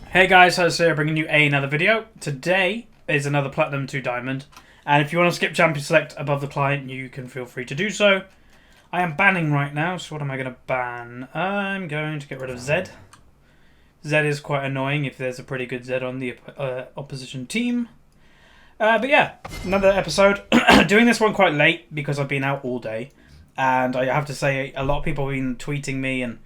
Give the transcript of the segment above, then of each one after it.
Hey guys, Huzzy here, bringing you another video. Today is another Platinum 2 Diamond, and if you want to skip Champion Select above the client, you can feel free to do so. I am banning right now, so what am I going to ban? I'm going to get rid of Zed. Zed is quite annoying if there's a pretty good Zed on the opposition team. But yeah, another episode. Doing this one quite late because I've been out all day, and I have to say a lot of people have been tweeting me and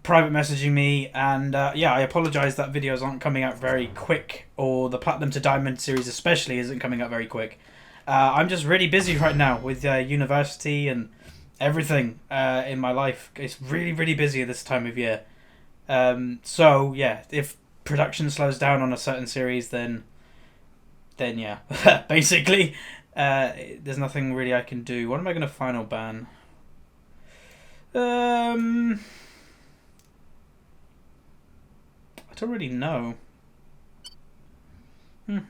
private messaging me, and yeah, I apologise that videos aren't coming out very quick, or the Platinum to Diamond series especially isn't coming out very quick. I'm just really busy right now with university and everything in my life. It's really busy at this time of year. So yeah, if production slows down on a certain series, then yeah, basically there's nothing really I can do. What am I going to final ban? I don't really know. Let's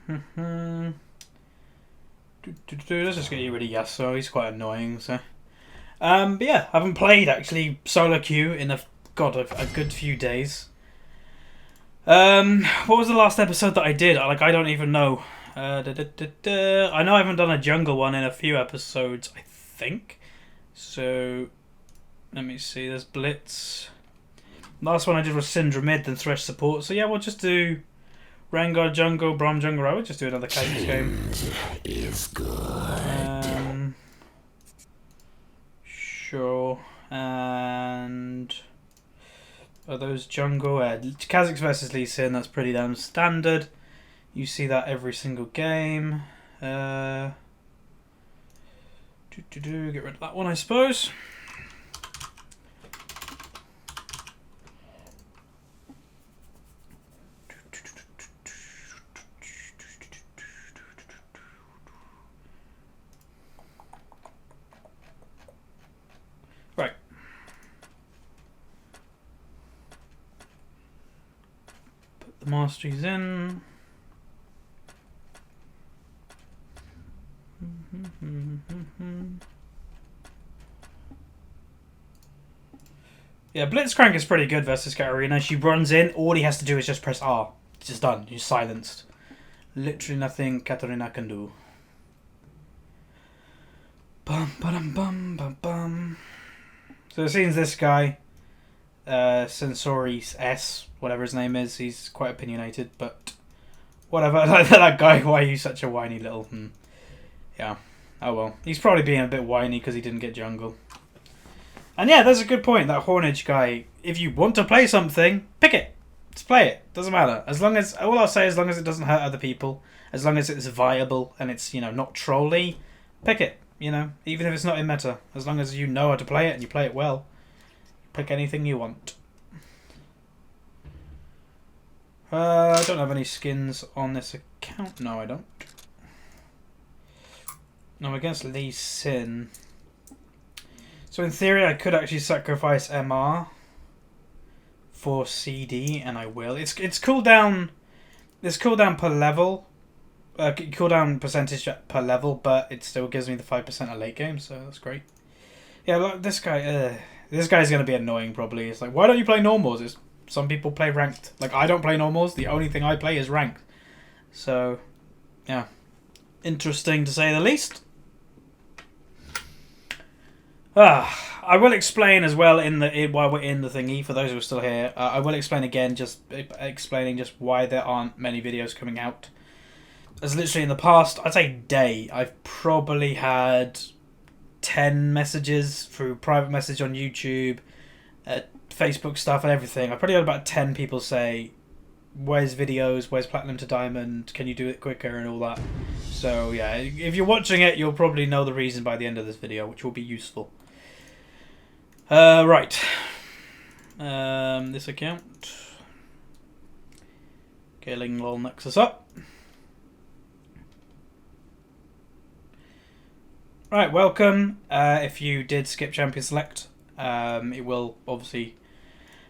just get you rid of Yasuo. He's quite annoying. So, but yeah, I haven't played actually solo queue in a good few days. What was the last episode that I did? I don't even know. I know I haven't done a jungle one in a few episodes, I think. So, let me see. There's Blitz. Last one I did was Syndra mid, then Thresh support. So yeah, we'll just do Rengar jungle, Braum jungle. I would just do another Kha'Zix game. Is good. Sure. And are those jungle? Kha'Zix versus Lee Sin. That's pretty damn standard. You see that every single game. Get rid of that one, I suppose. Right. Put the masteries in. Yeah, Blitzcrank is pretty good versus Katarina. She runs in, all he has to do is just press R. It's just done. You're silenced. Literally nothing Katarina can do. Bum bum bum bum bum. So it seems this guy, Sensori S, whatever his name is, he's quite opinionated, but whatever. That guy, why are you such a whiny little... Yeah. Oh well. He's probably being a bit whiny because he didn't get jungle. And yeah, there's a good point. That Hornage guy, if you want to play something, pick it. Just play it. Doesn't matter. As long as... All I'll say, as long as it doesn't hurt other people, as long as it's viable and it's, you know, not trolly, pick it. You know, even if it's not in meta. As long as you know how to play it and you play it well, pick anything you want. I don't have any skins on this account. No, I don't. No, against Lee Sin. So in theory, I could actually sacrifice MR for CD, and I will. It's cooldown. It's cooldown per level. Cooldown percentage per level, but it still gives me the 5% at late game, so that's great. Yeah, look, this guy. This guy's gonna be annoying probably. It's like, why don't you play normals? Some people play ranked. Like, I don't play normals. The only thing I play is ranked. So, yeah, interesting to say the least. I will explain as well while we're in the thingy, for those who are still here. I will explain again, just explaining just why there aren't many videos coming out. As literally in the past, I'd say day, I've probably had 10 messages through private message on YouTube, Facebook stuff and everything. I've probably had about 10 people say, where's videos, where's Platinum to Diamond, can you do it quicker and all that. So yeah, if you're watching it, you'll probably know the reason by the end of this video, which will be useful. Right. This account. Scaling lol Nexus up. Right, welcome. If you did skip Champion Select, it will obviously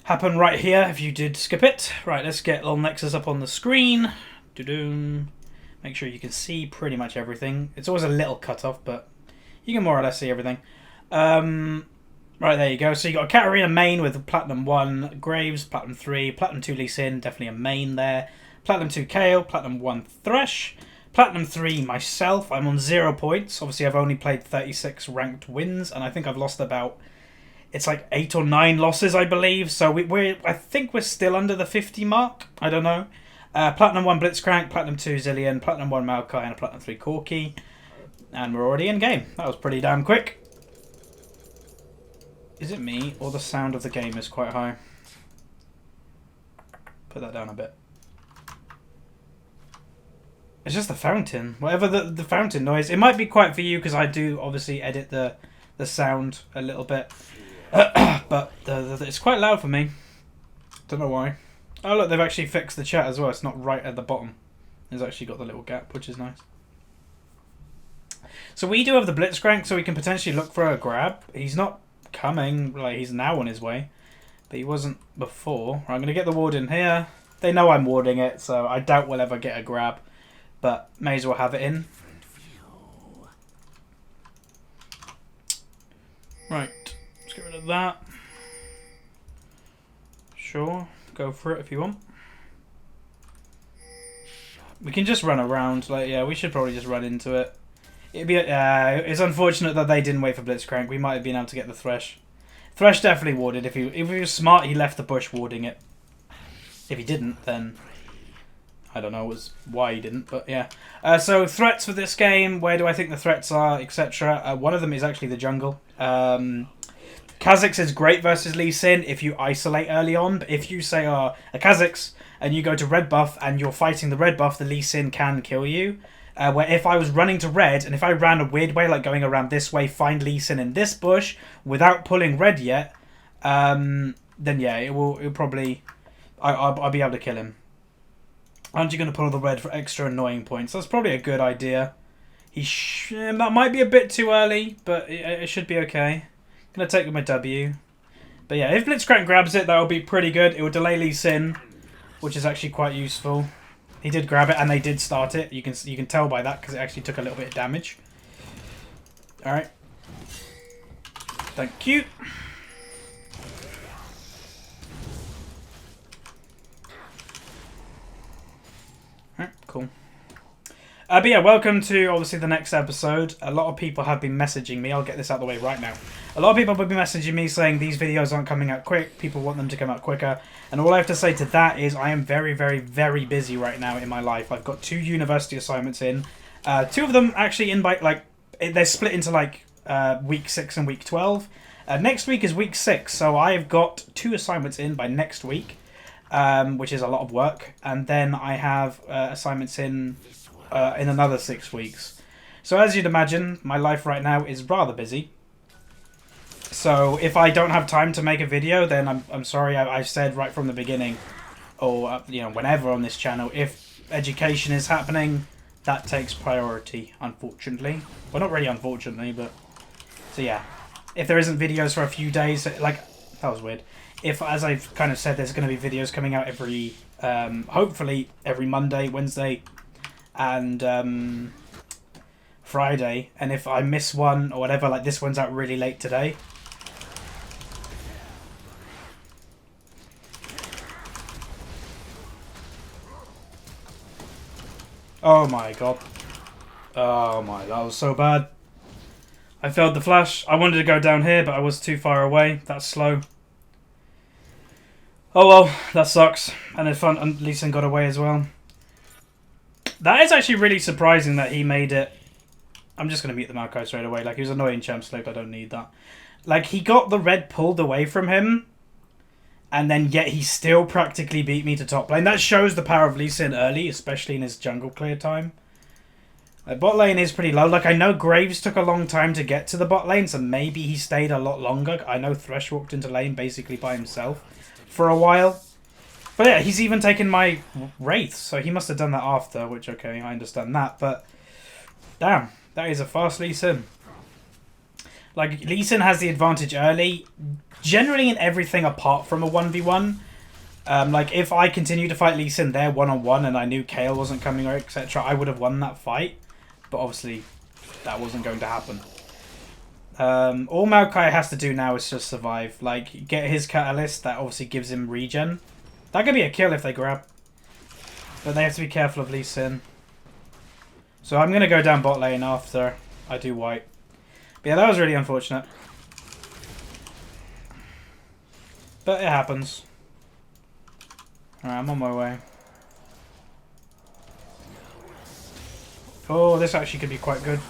happen right here if you did skip it. Right, let's get lol Nexus up on the screen. Doo-doo. Make sure you can see pretty much everything. It's always a little cut off, but you can more or less see everything. Right, there you go. So you got a Katarina main with Platinum 1 Graves, Platinum 3, Platinum 2 Lee Sin, definitely a main there. Platinum 2 Kale, Platinum 1 Thresh, Platinum 3 myself. I'm on 0 points. Obviously, I've only played 36 ranked wins, and I think I've lost about... It's like 8 or 9 losses, I believe. So I think we're still under the 50 mark. I don't know. Platinum 1 Blitzcrank, Platinum 2 Zillion, Platinum 1 Maokai, and a Platinum 3 Corki. And we're already in game. That was pretty damn quick. Is it me, or the sound of the game is quite high? Put that down a bit. It's just the fountain. Whatever the fountain noise. It might be quiet for you, because I do obviously edit the sound a little bit. But it's quite loud for me. Don't know why. Oh look, they've actually fixed the chat as well. It's not right at the bottom. It's actually got the little gap, which is nice. So we do have the Blitzcrank, so we can potentially look for a grab. He's not coming, like he's now on his way, but he wasn't before. Right, I'm going to get the ward in here. They know I'm warding it, so I doubt we'll ever get a grab, but may as well have it in. Right, let's get rid of that. Sure, go for it if you want. We can just run around, like, yeah, we should probably just run into it. It'd be it's unfortunate that they didn't wait for Blitzcrank. We might have been able to get the Thresh. Thresh definitely warded. If he was smart, he left the bush warding it. If he didn't, then I don't know why he didn't, but yeah. So threats for this game. Where do I think the threats are, etc. One of them is actually the jungle. Kha'Zix is great versus Lee Sin if you isolate early on. But if you say a Kha'Zix and you go to red buff and you're fighting the red buff, the Lee Sin can kill you. Where if I was running to red, and if I ran a weird way, like going around this way, find Lee Sin in this bush, without pulling red yet, then yeah, it'll probably... I'll be able to kill him. Aren't you going to pull the red for extra annoying points? That's probably a good idea. That might be a bit too early, but it should be okay. Going to take my W. But yeah, if Blitzcrank grabs it, that'll be pretty good. It will delay Lee Sin, which is actually quite useful. He did grab it, and they did start it. You can tell by that, because it actually took a little bit of damage. Alright. Thank you. Alright, cool. But yeah, welcome to, obviously, the next episode. A lot of people have been messaging me. I'll get this out of the way right now. A lot of people have been messaging me saying these videos aren't coming out quick. People want them to come out quicker. And all I have to say to that is I am very, very, very busy right now in my life. I've got 2 university assignments in. 2 of them actually in by, like, they're split into, like, week 6 and week 12. Next week is week 6, so I've got 2 assignments in by next week, which is a lot of work. And then I have assignments in another 6 weeks. So as you'd imagine, my life right now is rather busy. So if I don't have time to make a video, then I'm sorry. I've said right from the beginning, or you know, whenever on this channel, if education is happening, that takes priority, unfortunately. Well, not really unfortunately, but so yeah. If there isn't videos for a few days, like that was weird. If, as I've kind of said, there's going to be videos coming out every, hopefully every Monday, Wednesday, and Friday. And if I miss one or whatever, like this one's out really late today. Oh my god. Oh my, that was so bad. I failed the flash. I wanted to go down here, but I was too far away. That's slow. Oh well, that sucks. And then fun, and Lee Sin got away as well. That is actually really surprising that he made it. I'm just going to mute the Maokai straight away. Like, he was annoying champ select. I don't need that. Like, he got the red pulled away from him. And then yet he still practically beat me to top lane. That shows the power of Lee Sin early, especially in his jungle clear time. Bot lane is pretty low. Like, I know Graves took a long time to get to the bot lane, so maybe he stayed a lot longer. I know Thresh walked into lane basically by himself for a while. But yeah, he's even taken my Wraith, so he must have done that after, which, okay, I understand that. But, damn, that is a fast Lee Sin. Like, Lee Sin has the advantage early, generally in everything apart from a 1v1. Like, if I continued to fight Lee Sin there one-on-one and I knew Kale wasn't coming or etc., I would have won that fight. But obviously, that wasn't going to happen. All Maokai has to do now is just survive. Like, get his catalyst, that obviously gives him regen. That could be a kill if they grab. But they have to be careful of Lee Sin. So I'm going to go down bot lane after I do white. But yeah, that was really unfortunate. But it happens. Alright, I'm on my way. Oh, this actually could be quite good.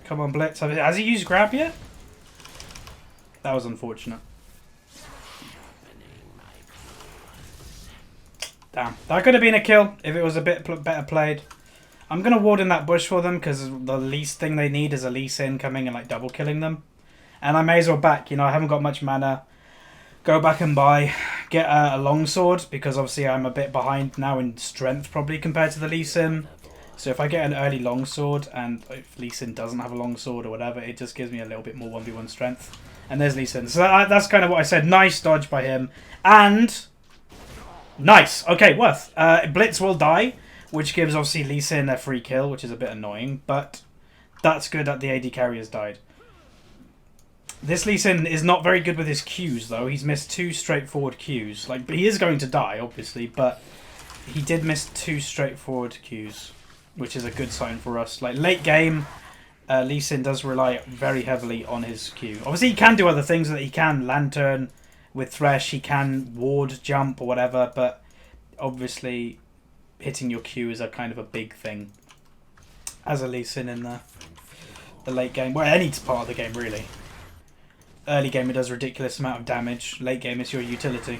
Come on, Blitz. Has he used grab yet? That was unfortunate. Damn. That could have been a kill if it was a bit better played. I'm going to ward in that bush for them because the least thing they need is a Lee Sin coming and like double killing them. And I may as well back. You know, I haven't got much mana. Go back and get a longsword because obviously I'm a bit behind now in strength probably compared to the Lee Sin. So if I get an early longsword and if Lee Sin doesn't have a longsword or whatever, it just gives me a little bit more 1v1 strength. And there's Lee Sin. So that's kind of what I said. Nice dodge by him. And... nice. Okay, worth. Blitz will die, which gives obviously Lee Sin a free kill, which is a bit annoying. But that's good that the AD carry has died. This Lee Sin is not very good with his Qs, though. He's missed 2 straightforward Qs. Like, he is going to die, obviously, but he did miss 2 straightforward Qs, which is a good sign for us. Like, late game, Lee Sin does rely very heavily on his Q. Obviously, he can do other things that he can. Lantern with Thresh, he can ward, jump, or whatever, but obviously hitting your Q is a kind of a big thing as a Lee Sin in the late game. Well, any part of the game, really. Early game, it does a ridiculous amount of damage. Late game, it's your utility.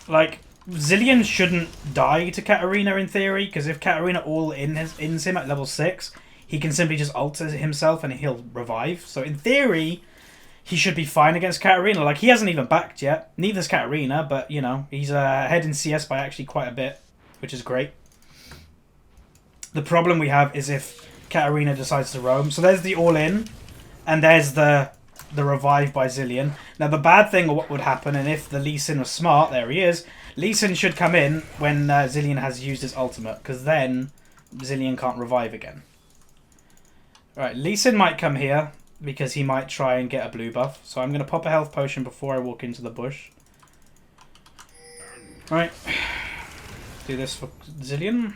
Like, Zilean shouldn't die to Katarina in theory, because if Katarina ins him at level 6, he can simply just ult himself and he'll revive. So in theory, he should be fine against Katarina. Like, he hasn't even backed yet. Neither's Katarina, but, you know, he's ahead in CS by actually quite a bit, which is great. The problem we have is if Katarina decides to roam. So there's the all-in. And there's the revive by Zilean. Now, the bad thing or what would happen, and if the Lee Sin was smart, there he is, Lee Sin should come in when Zilean has used his ultimate, because then Zilean can't revive again. Alright, Lee Sin might come here, because he might try and get a blue buff. So I'm going to pop a health potion before I walk into the bush. Alright. Do this for Zilean.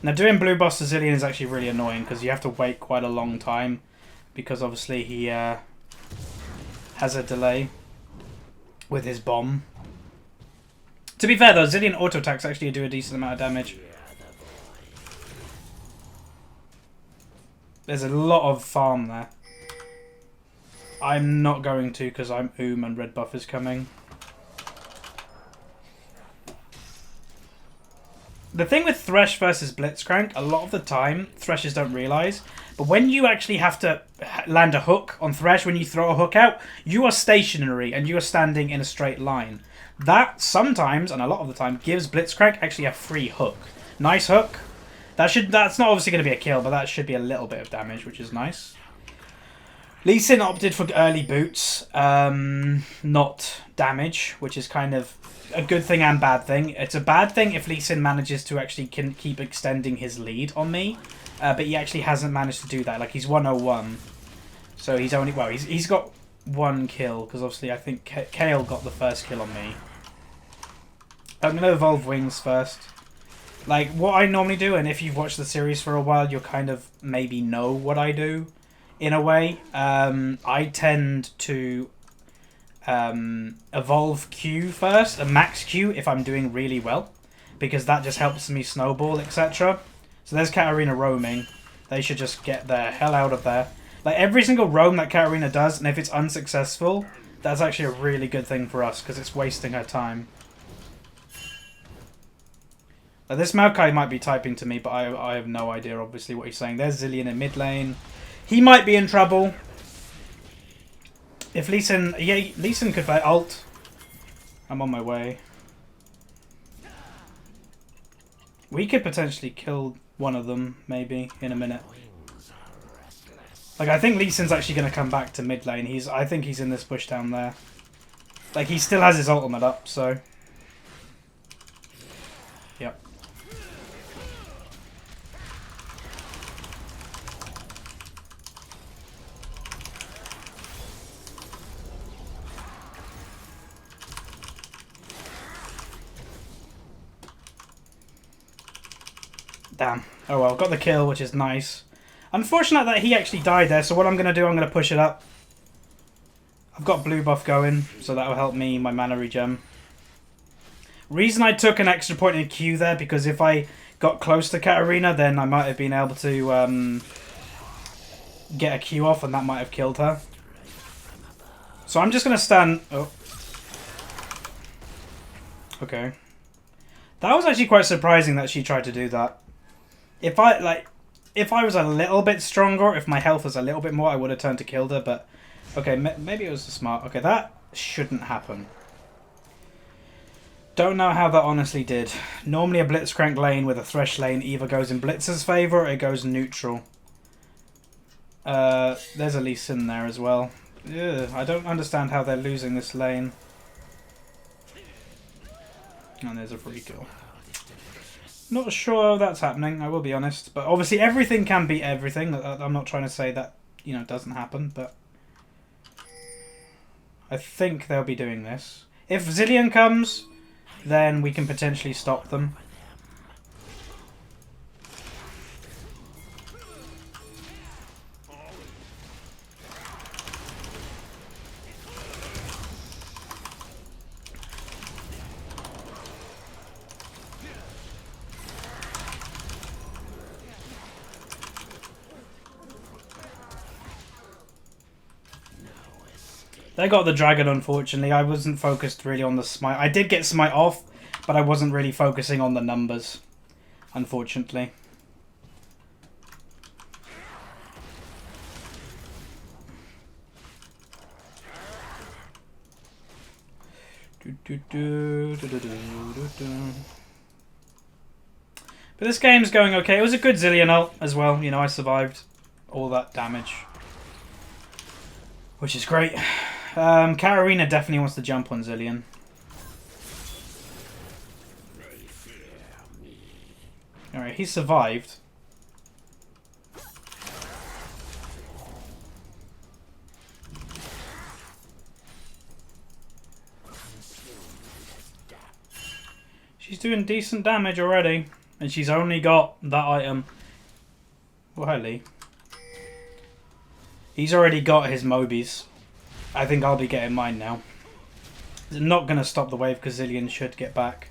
Now, doing blue buffs to Zilean is actually really annoying, because you have to wait quite a long time. Because obviously he has a delay with his bomb. To be fair though, Zilean auto attacks actually do a decent amount of damage. There's a lot of farm there. I'm not going to because I'm and red buff is coming. The thing with Thresh versus Blitzcrank, a lot of the time, Threshers don't realise, but when you actually have to land a hook on Thresh, when you throw a hook out, you are stationary and you are standing in a straight line. That sometimes, and a lot of the time, gives Blitzcrank actually a free hook. Nice hook. That's not obviously going to be a kill, but that should be a little bit of damage, which is nice. Lee Sin opted for early boots, not damage, which is kind of a good thing and bad thing. It's a bad thing if Lee Sin manages to actually keep extending his lead on me, but he actually hasn't managed to do that. Like, he's 101, so he's only, well, he's got 1 kill, because obviously I think Kale got the first kill on me. I'm going to evolve wings first. Like, what I normally do, and if you've watched the series for a while, you'll kind of maybe know what I do. In a way, I tend to evolve Q first, a max Q if I'm doing really well, because that just helps me snowball, etc. So there's Katarina roaming. They should just get the hell out of there. Like, every single roam that Katarina does, and if it's unsuccessful, that's actually a really good thing for us, because it's wasting her time. Now, this Maokai might be typing to me, but I have no idea, obviously, what he's saying. There's Zilean in mid lane. He might be in trouble. If Lee Sin... yeah, Lee Sin could ult. I'm on my way. We could potentially kill one of them, maybe, in a minute. Like, I think Lee Sin's actually going to come back to mid lane. I think he's in this bush down there. Like, he still has his ultimate up, so... yep. Damn. Oh well, got the kill, which is nice. Unfortunate that he actually died there, so what I'm going to do, I'm going to push it up. I've got blue buff going, so that will help me, my mana regen. Reason I took an extra point in Q there, because if I got close to Katarina, then I might have been able to get a Q off, and that might have killed her. So I'm just going to stand... Oh. Okay. That was actually quite surprising that she tried to do that. If I was a little bit stronger, if my health was a little bit more, I would have turned to kill her, but... Okay, maybe it was smart. Okay, that shouldn't happen. Don't know how that honestly did. Normally a Blitzcrank lane with a Thresh lane either goes in Blitz's favour or it goes neutral. There's a Lee Sin there as well. Ugh, I don't understand how they're losing this lane. And there's a free kill. Not sure that's happening, I will be honest. But obviously everything can beat everything. I'm not trying to say that, you know, doesn't happen, but... I think they'll be doing this. If Zilean comes, then we can potentially stop them. They got the dragon, unfortunately. I wasn't focused really on the smite. I did get smite off, but I wasn't really focusing on the numbers, unfortunately. But this game's going okay. It was a good Zilean ult as well. You know, I survived all that damage, which is great. Katarina definitely wants to jump on Zilean. Alright, he survived. She's doing decent damage already. And she's only got that item. Well, hi Lee. He's already got his Mobies. I think I'll be getting mine now. It's not going to stop the wave because Zilean should get back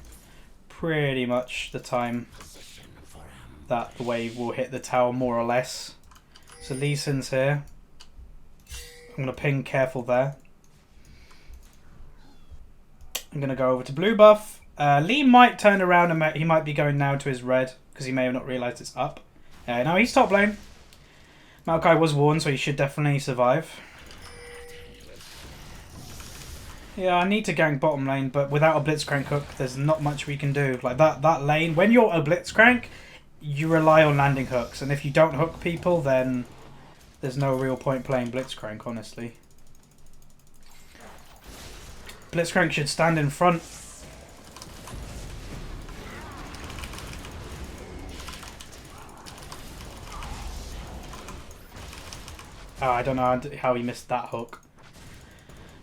pretty much the time that the wave will hit the tower, more or less. So Lee Sin's here. I'm going to ping careful there. I'm going to go over to blue buff. Lee might turn around and he might be going now to his red because he may have not realised it's up. No, he's top lane. Maokai was warned, so he should definitely survive. Yeah, I need to gank bottom lane, but without a Blitzcrank hook, there's not much we can do. Like that lane, when you're a Blitzcrank, you rely on landing hooks, and if you don't hook people, then there's no real point playing Blitzcrank, honestly. Blitzcrank should stand in front. Oh, I don't know how he missed that hook.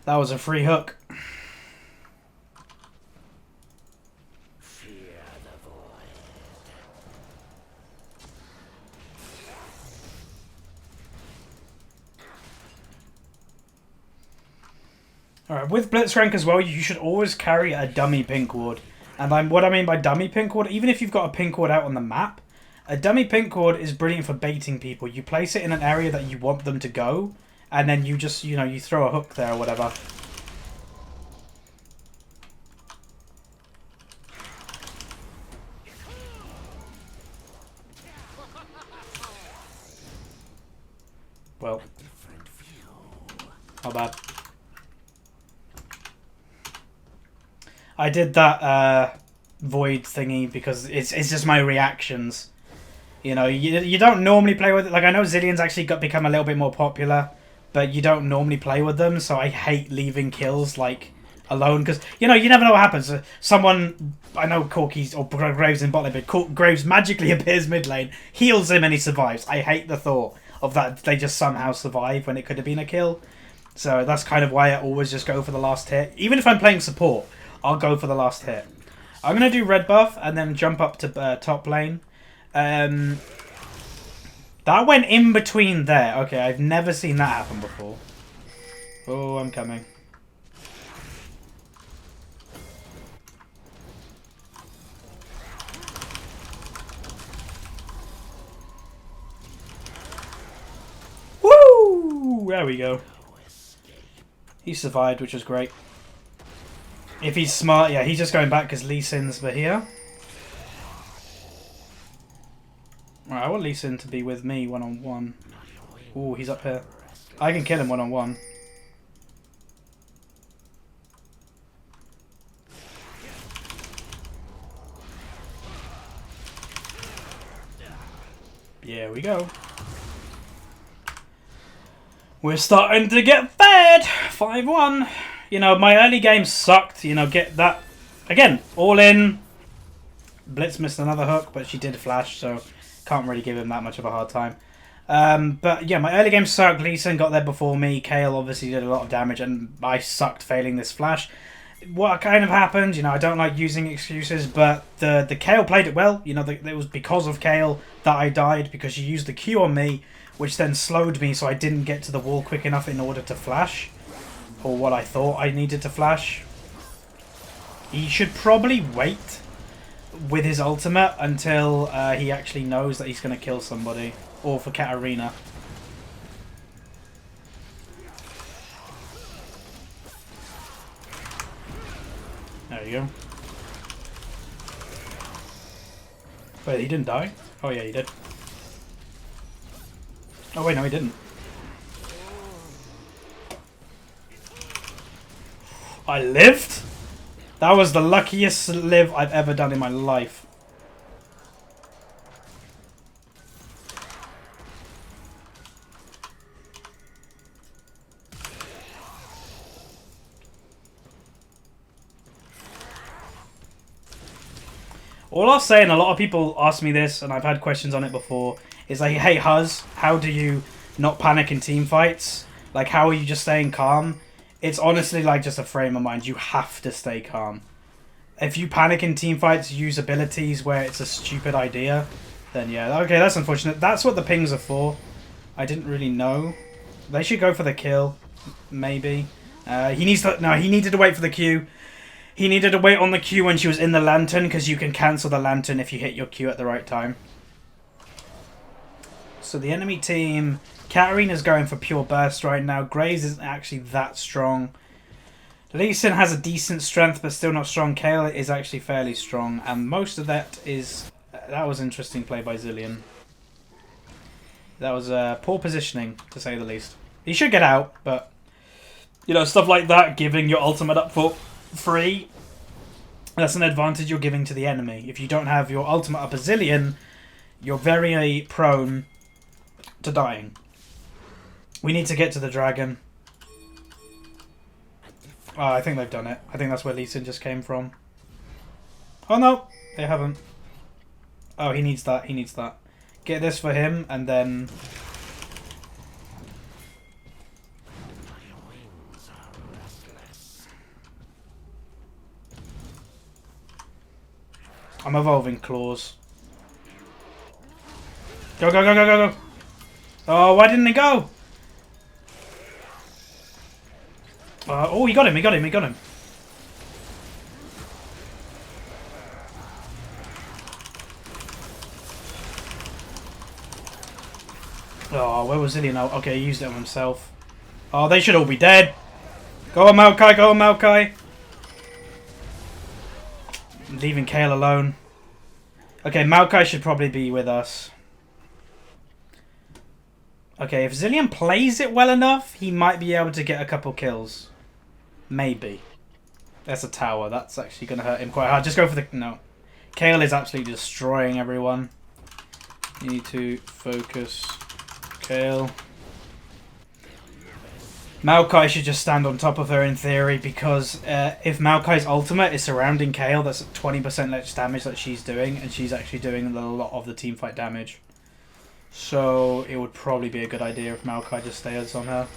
That was a free hook. Alright, with Blitzcrank as well, you should always carry a dummy pink ward. And what I mean by dummy pink ward, even if you've got a pink ward out on the map, a dummy pink ward is brilliant for baiting people. You place it in an area that you want them to go, and then you just, you know, you throw a hook there or whatever. Well, not bad. I did that void thingy because it's just my reactions. You know, you don't normally play with it. Like, I know Zilean's actually become a little bit more popular, but you don't normally play with them, so I hate leaving kills, like, alone, because, you know, you never know what happens. Someone, I know Corky's, or Graves in bot lane, but Graves magically appears mid lane, heals him, and he survives. I hate the thought of that they just somehow survive when it could have been a kill. So that's kind of why I always just go for the last hit. Even if I'm playing support, I'll go for the last hit. I'm going to do red buff, and then jump up to top lane. That went in between there. Okay, I've never seen that happen before. Oh, I'm coming. Woo! There we go. He survived, which was great. If he's smart, yeah, he's just going back because Lee Sin's here. Right, I want Lee Sin to be with me one-on-one. Ooh, he's up here. I can kill him one-on-one. Here we go. We're starting to get fed! 5-1. You know, my early game sucked. You know, get that... Again, all in. Blitz missed another hook, but she did flash, so can't really give him that much of a hard time. But yeah, my early game sucked. Lee Sin got there before me. Kale obviously did a lot of damage, and I sucked failing this flash. What kind of happened, you know, I don't like using excuses, but the Kale played it well. You know, it was because of Kale that I died, because she used the Q on me, which then slowed me, so I didn't get to the wall quick enough in order to flash. Or what I thought I needed to flash. He should probably wait with his ultimate until he actually knows that he's going to kill somebody. Or for Katarina. There you go. Wait, he didn't die? Oh yeah, he did. Oh wait, no he didn't. I lived? That was the luckiest live I've ever done in my life. All I'll say, and a lot of people ask me this, and I've had questions on it before, is like, hey Huz, how do you not panic in team fights? Like, how are you just staying calm? It's honestly like just a frame of mind. You have to stay calm. If you panic in team fights, use abilities where it's a stupid idea, then yeah, okay, that's unfortunate. That's what the pings are for. I didn't really know. They should go for the kill, maybe. He needs to, no, he needed to wait for the Q. He needed to wait on the Q when she was in the lantern, because you can cancel the lantern if you hit your Q at the right time. So the enemy team, Katarina's going for pure burst right now. Graves isn't actually that strong. Lee Sin has a decent strength, but still not strong. Kale is actually fairly strong, and most of that is... That was interesting play by Zillion. That was poor positioning, to say the least. He should get out, but... You know, stuff like that, giving your ultimate up for free, that's an advantage you're giving to the enemy. If you don't have your ultimate up a Zillion, you're very prone to dying. We need to get to the dragon. Oh, I think they've done it. I think that's where Lee Sin just came from. Oh no, they haven't. Oh, he needs that. He needs that. Get this for him, and then... I'm evolving claws. Go, go, go, go, go, go. Oh, why didn't he go? Oh, he got him, he got him, he got him. Oh, where was Zillion? Oh, okay, he used it on himself. Oh, they should all be dead. Go on, Maokai, go on, Maokai. Leaving Kale alone. Okay, Maokai should probably be with us. Okay, if Zillion plays it well enough, he might be able to get a couple kills. Maybe. There's a tower. That's actually going to hurt him quite hard. Just go for the... No. Kale is absolutely destroying everyone. You need to focus. Kale. Maokai should just stand on top of her in theory, because if Maokai's ultimate is surrounding Kale, that's 20% less damage that she's doing, and she's actually doing a lot of the teamfight damage. So it would probably be a good idea if Maokai just stays on her.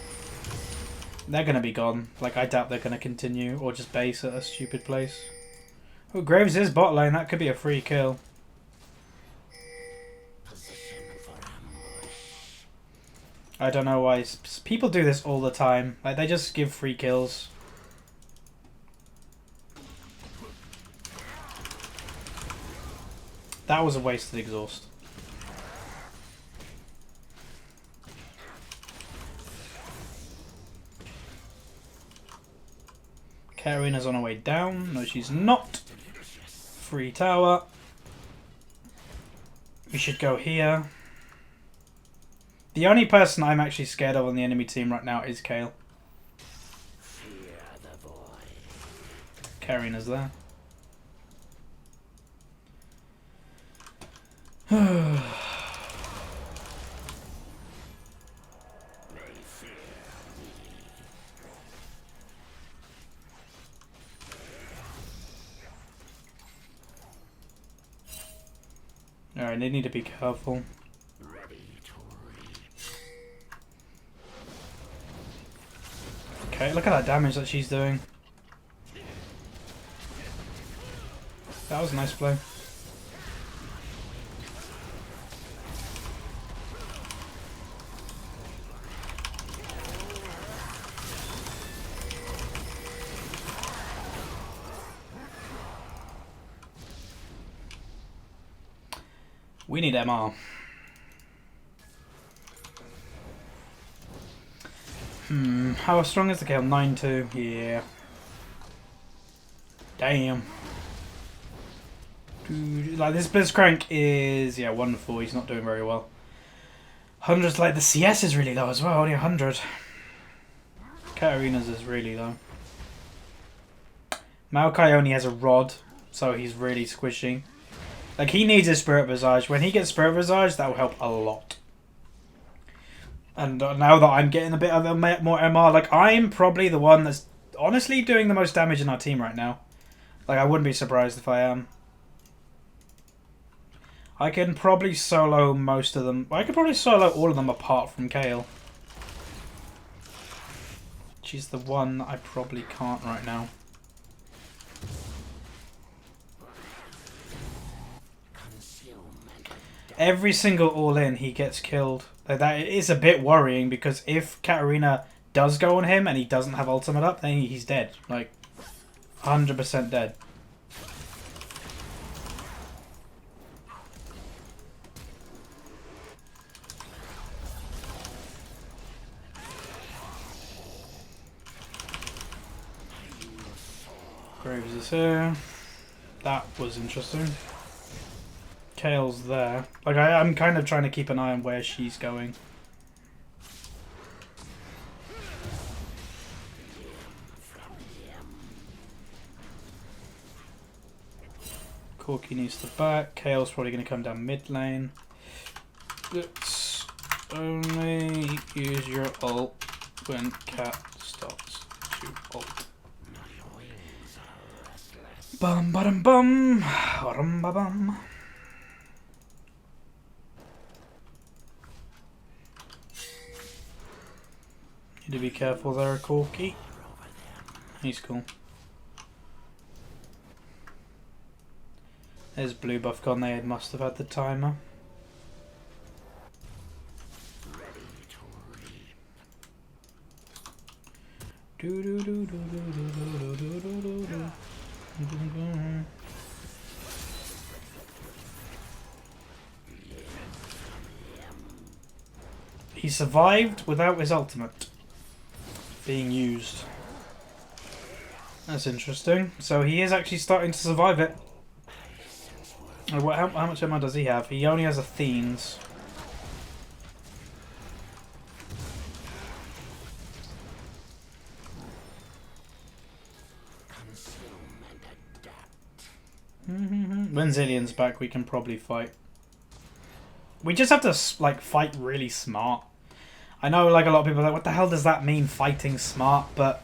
They're going to be gone. Like, I doubt they're going to continue, or just base at a stupid place. Oh, Graves is bot lane. That could be a free kill. I don't know why. People do this all the time. Like, they just give free kills. That was a wasted exhaust. Katarina's on her way down. No, she's not. Free tower. We should go here. The only person I'm actually scared of on the enemy team right now is Kale. Katarina's there. Alright, they need to be careful. Okay, look at that damage that she's doing. That was a nice play. We need MR. How strong is the kill? 9-2. Yeah. Damn. Dude, like this Blitzcrank is 1-4. He's not doing very well. 100's like the CS is really low as well. Only 100. Katarina's is really low. Maokai only has a rod, so he's really squishy. Like, he needs a Spirit Visage. When he gets Spirit Visage, that will help a lot. And now that I'm getting a bit of more MR, like, I'm probably the one that's honestly doing the most damage in our team right now. Like, I wouldn't be surprised if I am. I can probably solo most of them. I could probably solo all of them apart from Kale. She's the one I probably can't right now. Every single all-in, he gets killed. Like, that is a bit worrying, because if Katarina does go on him and he doesn't have ultimate up, then he's dead. Like, 100% dead. Graves is here. That was interesting. Kale's there. Like, I'm kind of trying to keep an eye on where she's going. Corki needs to back. Kale's probably going to come down mid lane. Let's only use your ult when Cat starts to ult. Bum bum bum. Bum ba bum. Need to be careful there, Corki. He's cool. There's blue buff gone. They must have had the timer. He survived without his ultimate being used. That's interesting. So he is actually starting to survive it. How much ammo does he have? He only has a Theans. When Zillion's back, we can probably fight. We just have to, like, fight really smart. I know, like, a lot of people are like, what the hell does that mean, fighting smart? But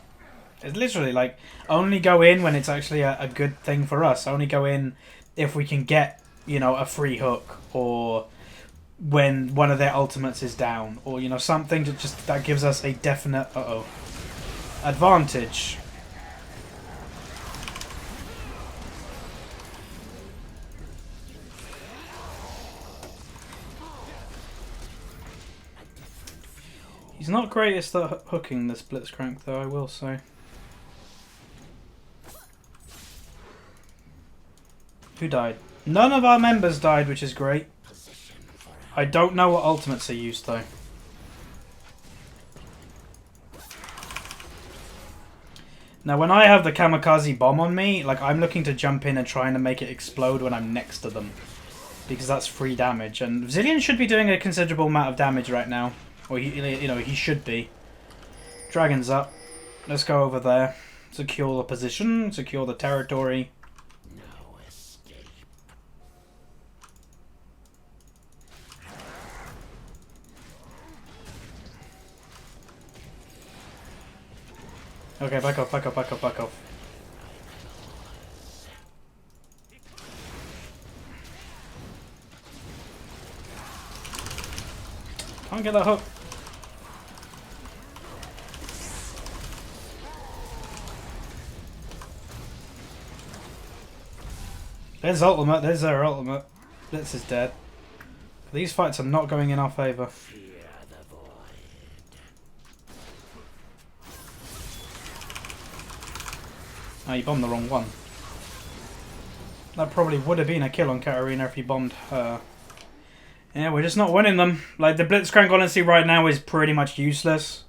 it's literally, like, only go in when it's actually a good thing for us. Only go in if we can get, you know, a free hook, or when one of their ultimates is down, or, you know, something that gives us a definite advantage. He's not greatest at hooking this Blitzcrank, though, I will say. Who died? None of our members died, which is great. I don't know what ultimates are used, though. Now, when I have the kamikaze bomb on me, like, I'm looking to jump in and trying to make it explode when I'm next to them. Because that's free damage. And Zillion should be doing a considerable amount of damage right now. Or, he should be. Dragon's up. Let's go over there. Secure the position. Secure the territory. No escape. Okay, back off, back off, back off, back off. Can't get that hook. There's ultimate, there's their ultimate. Blitz is dead. These fights are not going in our favour. Fear the void. Oh, you bombed the wrong one. That probably would have been a kill on Katarina if you bombed her. Yeah, we're just not winning them. Like, the Blitzcrank, honestly, right now is pretty much useless.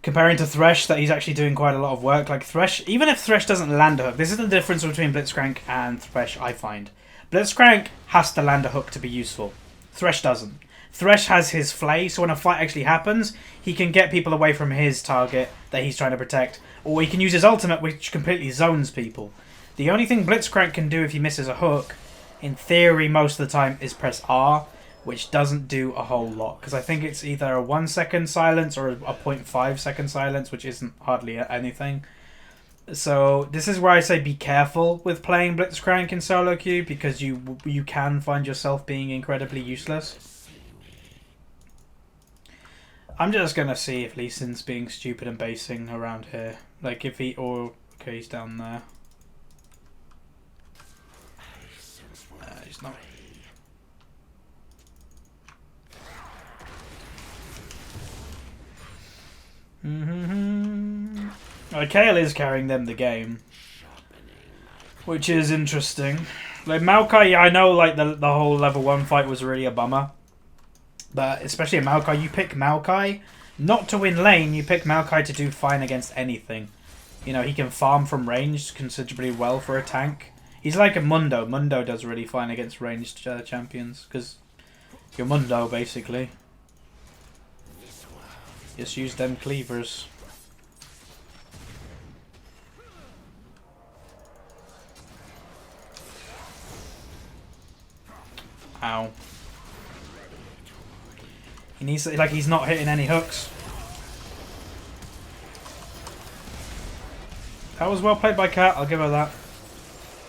Comparing to Thresh, that he's actually doing quite a lot of work. Like, Thresh, even if Thresh doesn't land a hook, this is the difference between Blitzcrank and Thresh, I find. Blitzcrank has to land a hook to be useful. Thresh doesn't. Thresh has his flay, so when a fight actually happens, he can get people away from his target that he's trying to protect. Or he can use his ultimate, which completely zones people. The only thing Blitzcrank can do if he misses a hook, in theory, most of the time, is press R, which doesn't do a whole lot. Because I think it's either a 1 second silence or a 0.5 second silence, which isn't hardly anything. So this is where I say be careful with playing Blitzcrank in solo queue, because you can find yourself being incredibly useless. I'm just going to see if Lee Sin's being stupid and basing around here. Like if he... or... okay, he's down there. He's not. Kale is carrying them the game, which is interesting. Like Maokai, I know like the whole level 1 fight was really a bummer, but especially in Maokai, you pick Maokai not to win lane. You pick Maokai to do fine against anything. You know, he can farm from range considerably well for a tank. He's like a Mundo. Mundo does really fine against ranged champions because you're Mundo basically. Just use them cleavers. Ow. He needs to, like, he's not hitting any hooks. That was well played by Cat, I'll give her that.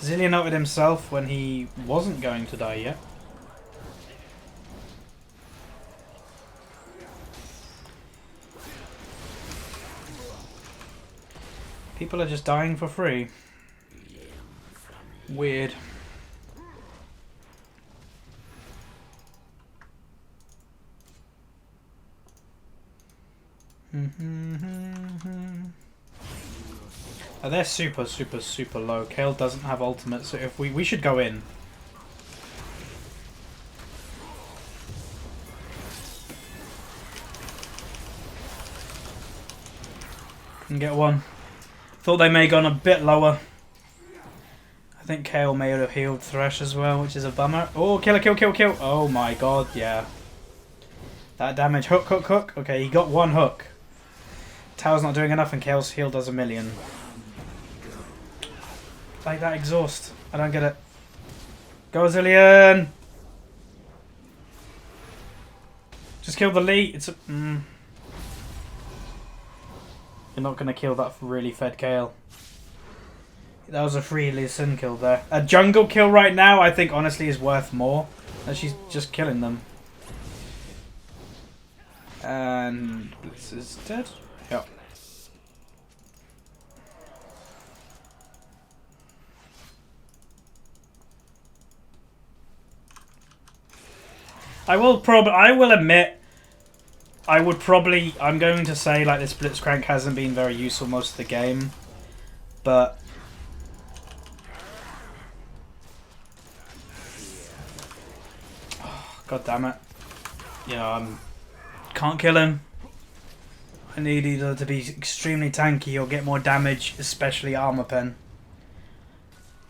Zillion outed himself when he wasn't going to die yet. People are just dying for free. Weird. Oh, they're super, super, super low. Kale doesn't have ultimate, so if we should go in. Can get one. Thought they may have gone a bit lower. I think Kale may have healed Thresh as well, which is a bummer. Oh, kill, kill, kill, kill. Oh my god, yeah. That damage. Hook, hook, hook. Okay, he got one hook. Tao's not doing enough and Kale's heal does a million. Like that exhaust. I don't get it. Go Zillion! Just kill the Lee. It's a... You're not going to kill that really fed Kale. That was a free Lee Sin kill there. A jungle kill right now I think honestly is worth more. And she's just killing them. And Blitz is dead. Yep. I will admit I would probably... I'm going to say, like, this Blitzcrank hasn't been very useful most of the game. But... Oh, God damn it. You know, can't kill him. I need either to be extremely tanky or get more damage, especially armor pen.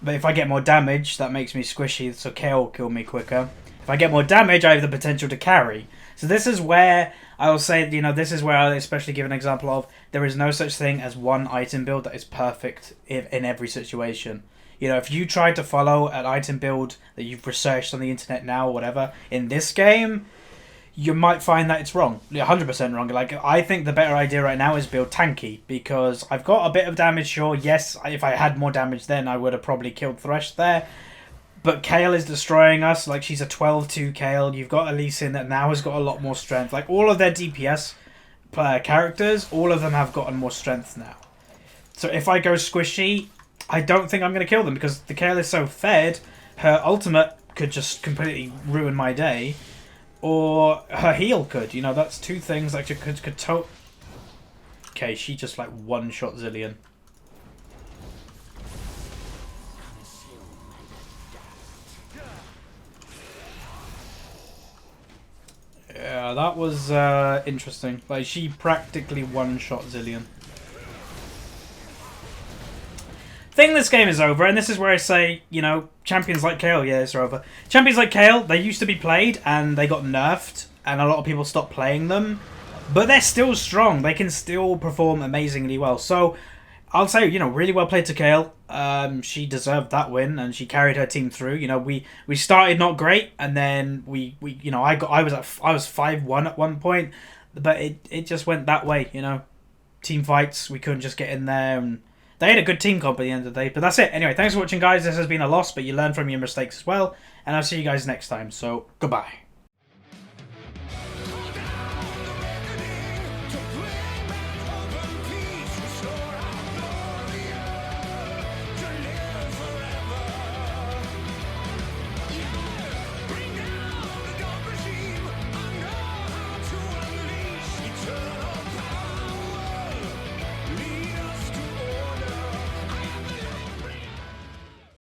But if I get more damage, that makes me squishy, so Kale will kill me quicker. If I get more damage, I have the potential to carry. So this is where I will say, you know, this is where I'll especially give an example of there is no such thing as one item build that is perfect in every situation. You know, if you try to follow an item build that you've researched on the internet now or whatever, in this game, you might find that it's wrong. 100% wrong. Like, I think the better idea right now is build tanky, because I've got a bit of damage, sure. Yes, if I had more damage then, I would have probably killed Thresh there. But Kale is destroying us. Like, she's a 12-2 Kale. You've got Elise in that now has got a lot more strength. Like, all of their DPS characters, all of them have gotten more strength now. So if I go squishy, I don't think I'm going to kill them, because the Kale is so fed, her ultimate could just completely ruin my day. Or her heal could. You know, that's two things that could Okay, she just, like, one-shot Zillion. Yeah, that was interesting. Like, she practically one-shot Zillion. I think this game is over, and this is where I say, you know, champions like Kale, yeah, it's over. Champions like Kale, they used to be played, and they got nerfed, and a lot of people stopped playing them. But they're still strong. They can still perform amazingly well. So, I'll say, you know, really well played to Kale. She deserved that win, and she carried her team through. You know, we started not great, and then we you know, I was 5-1 at one point, but it just went that way. You know, team fights, we couldn't just get in there, and they had a good team comp at the end of the day. But that's it. Anyway, thanks for watching, guys. This has been a loss, but you learn from your mistakes as well, and I'll see you guys next time. So goodbye.